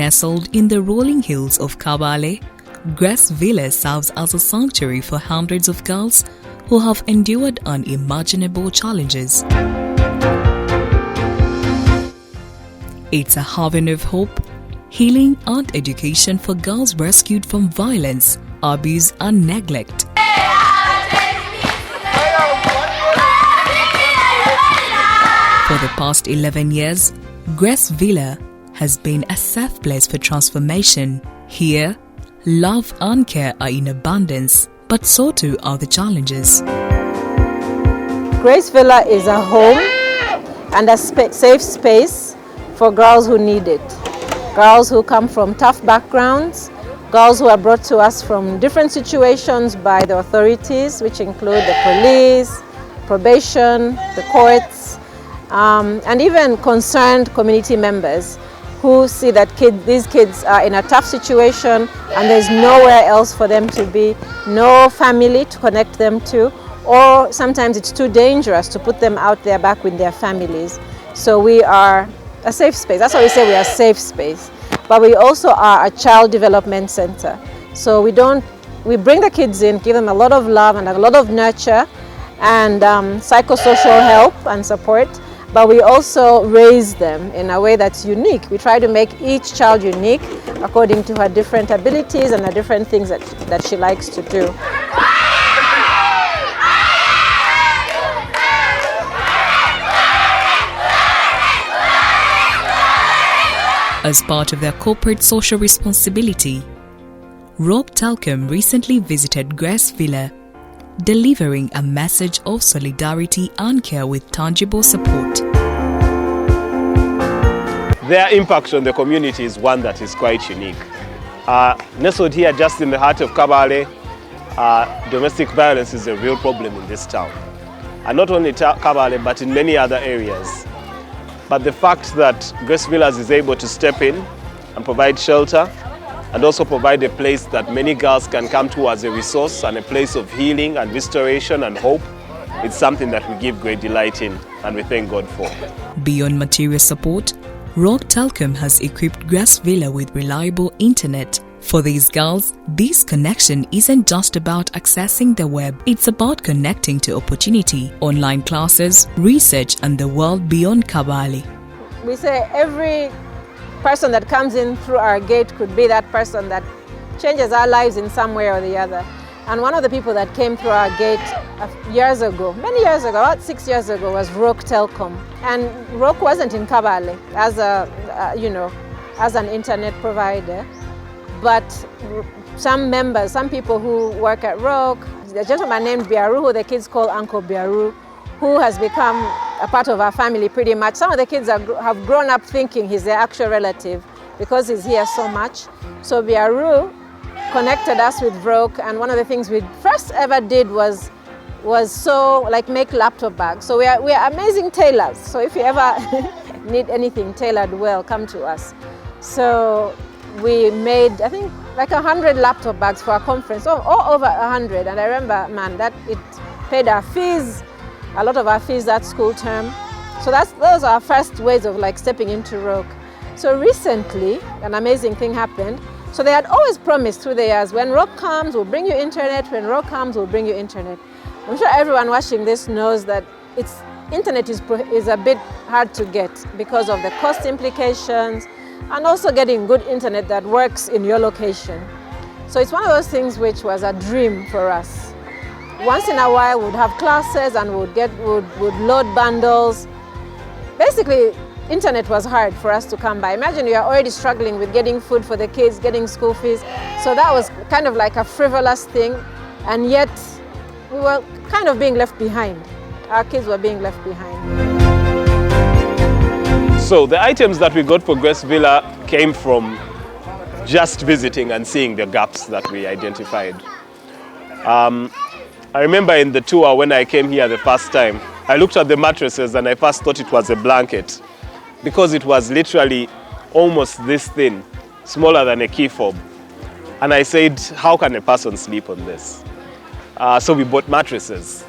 Nestled in the rolling hills of Kabale, Grace Villa serves as a sanctuary for hundreds of girls who have endured unimaginable challenges. It's a haven of hope, healing and education for girls rescued from violence, abuse and neglect. For the past 11 years, Grace Villa has been a safe place for transformation. Here, love and care are in abundance, but so too are the challenges. Grace Villa is a home and a safe space for girls who need it. Girls who come from tough backgrounds, girls who are brought to us from different situations by the authorities, which include the police, probation, the courts, and even concerned community members who see that these kids are in a tough situation and there's nowhere else for them to be, no family to connect them to, or sometimes it's too dangerous to put them out there back with their families. So we are a safe space. That's why we say we are a safe space. But we also are a child development center. So we bring the kids in, give them a lot of love and a lot of nurture and psychosocial help and support. But we also raise them in a way that's unique. We try to make each child unique according to her different abilities and the different things that she likes to do. As part of their corporate social responsibility, Roke Telkom recently visited Grace Villa, delivering a message of solidarity and care with tangible support. Their impact on the community is one that is quite unique. Nestled here just in the heart of Kabale, domestic violence is a real problem in this town. And not only Kabale, but in many other areas. But the fact that Grace Villas is able to step in and provide shelter and also provide a place that many girls can come to as a resource and a place of healing and restoration and hope, it's something that we give great delight in and we thank God for. Beyond material support, Roke Telkom has equipped Grace Villa with reliable internet. For these girls, this connection isn't just about accessing the web, it's about connecting to opportunity, online classes, research and the world beyond Kabale. We say every person that comes in through our gate could be that person that changes our lives in some way or the other. And one of the people that came through our gate years ago, many years ago, about 6 years ago, was Roke Telkom. And Roke wasn't in Kabale as as an internet provider. But some people who work at Roke, a gentleman named Biaru, who the kids call Uncle Biaru, who has become a part of our family pretty much. Some of the kids have grown up thinking he's their actual relative because he's here so much. So Biaru connected us with Roke, and one of the things we first ever did was make laptop bags. So we are amazing tailors. So if you ever need anything tailored well, come to us. So we made, I think, like 100 laptop bags for our conference, or over 100. And I remember, man, that it paid our fees, a lot of our fees that school term. So those are our first ways of stepping into Roke. So recently, an amazing thing happened. So they had always promised through the years, when Roke comes, we'll bring you internet. When Roke comes, we'll bring you internet. I'm sure everyone watching this knows that internet is a bit hard to get because of the cost implications and also getting good internet that works in your location. So it's one of those things which was a dream for us. Once in a while, we'd have classes and would load bundles. Basically, internet was hard for us to come by. Imagine you're already struggling with getting food for the kids, getting school fees. So that was kind of like a frivolous thing, and yet we were kind of being left behind. Our kids were being left behind. So the items that we got for Grace Villa came from just visiting and seeing the gaps that we identified. I remember in the tour when I came here the first time, I looked at the mattresses and I first thought it was a blanket because it was literally almost this thin, smaller than a key fob. And I said, how can a person sleep on this? So we bought mattresses.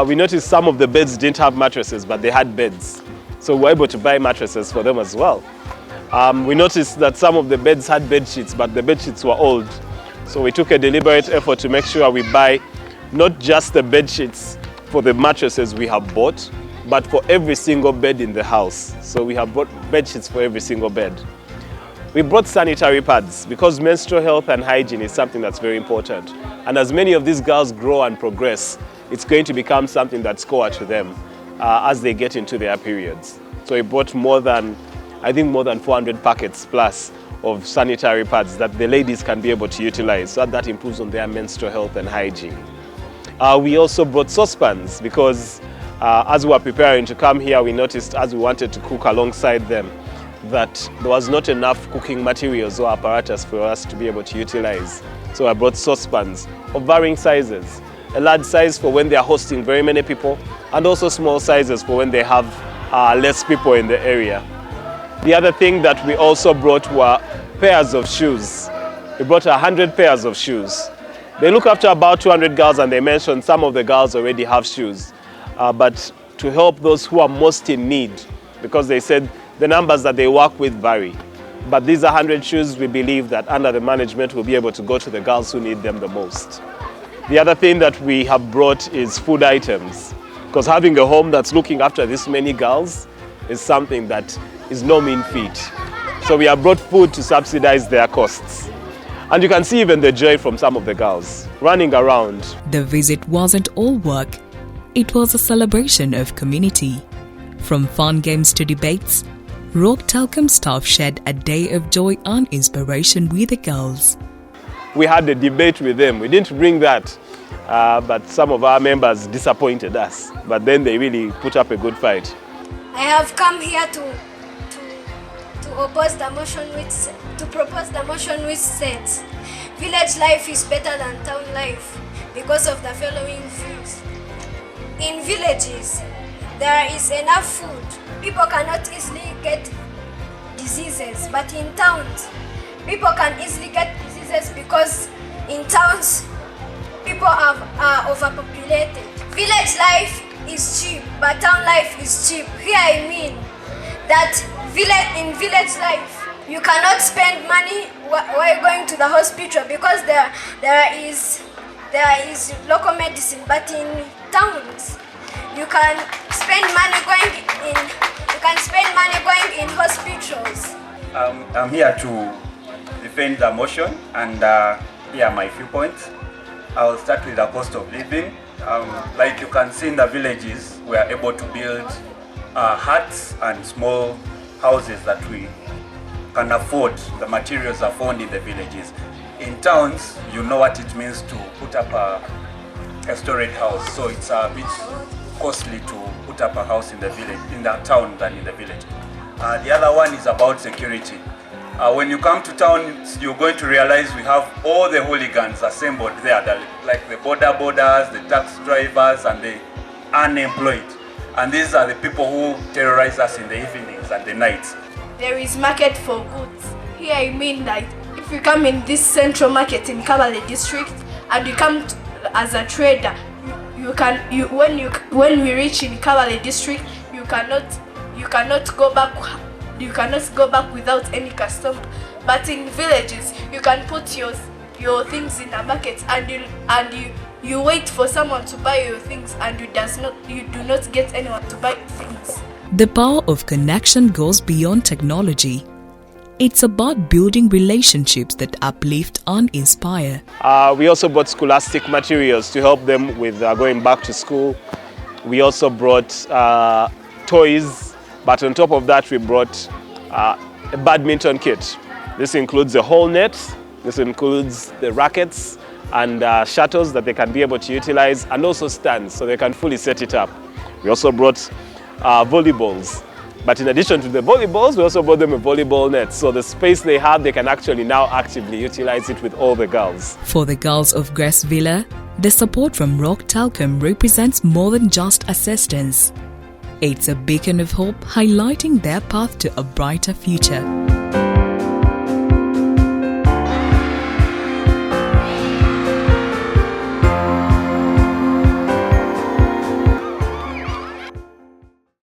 We noticed some of the beds didn't have mattresses, but they had beds. So we were able to buy mattresses for them as well. We noticed that some of the beds had bed sheets, but the bed sheets were old. So we took a deliberate effort to make sure we buy not just the bed sheets for the mattresses we have bought, but for every single bed in the house. So we have bought bed sheets for every single bed. We brought sanitary pads because menstrual health and hygiene is something that's very important. And as many of these girls grow and progress, it's going to become something that's core to them as they get into their periods. So we bought more than 400 packets plus of sanitary pads that the ladies can be able to utilize, so that improves on their menstrual health and hygiene. We also brought saucepans because as we were preparing to come here, we noticed as we wanted to cook alongside them that there was not enough cooking materials or apparatus for us to be able to utilize. So I brought saucepans of varying sizes. A large size for when they are hosting very many people, and also small sizes for when they have less people in the area. The other thing that we also brought were pairs of shoes. We brought 100 pairs of shoes. They look after about 200 girls, and they mentioned some of the girls already have shoes. But to help those who are most in need, because they said the numbers that they work with vary. But these 100 shoes, we believe that under the management will be able to go to the girls who need them the most. The other thing that we have brought is food items, because having a home that's looking after this many girls is something that is no mean feat. So we have brought food to subsidize their costs. And you can see even the joy from some of the girls running around. The visit wasn't all work. It was a celebration of community. From fun games to debates, Roke Telkom staff shared a day of joy and inspiration with the girls. We had a debate with them. We didn't bring that, but some of our members disappointed us. But then they really put up a good fight. I have come here to propose the motion which says village life is better than town life because of the following views. In villages, there is enough food. People cannot easily get diseases, but in towns, people can easily get diseases because in towns, people are overpopulated. Village life is cheap, but town life is cheap. Here I mean that in village life, you cannot spend money while going to the hospital because there is local medicine. But in towns, you can spend money going in hospitals. I'm here to defend the motion, and here are my few points. I'll start with the cost of living. Like you can see in the villages, we are able to build huts and small houses that we can afford. The materials are found in the villages. In towns, you know what it means to put up a storage house, so it's a bit costly to put up a house in the village, in the town than in the village. The other one is about security. When you come to town, you're going to realize we have all the hooligans assembled there, like the boarders, the taxi drivers, and the unemployed. And these are the people who terrorize us in the evenings and the nights. There is market for goods. Here I mean that if you come in this central market in Kabale district and you come as a trader, when we reach in Kabale district, you cannot go back without any customer. But in villages, you can put your things in a bucket and you wait for someone to buy your things, and you do not get anyone to buy things. The power of connection goes beyond technology. It's about building relationships that uplift and inspire. We also brought scholastic materials to help them with going back to school. We also brought toys, but on top of that we brought a badminton kit. This includes the whole net, this includes the rackets and shuttles that they can be able to utilize, and also stands so they can fully set it up. We also brought volleyballs. But in addition to the volleyballs, we also brought them a volleyball net. So the space they have, they can actually now actively utilize it with all the girls. For the girls of Grace Villa, the support from Roke Telkom represents more than just assistance. It's a beacon of hope highlighting their path to a brighter future.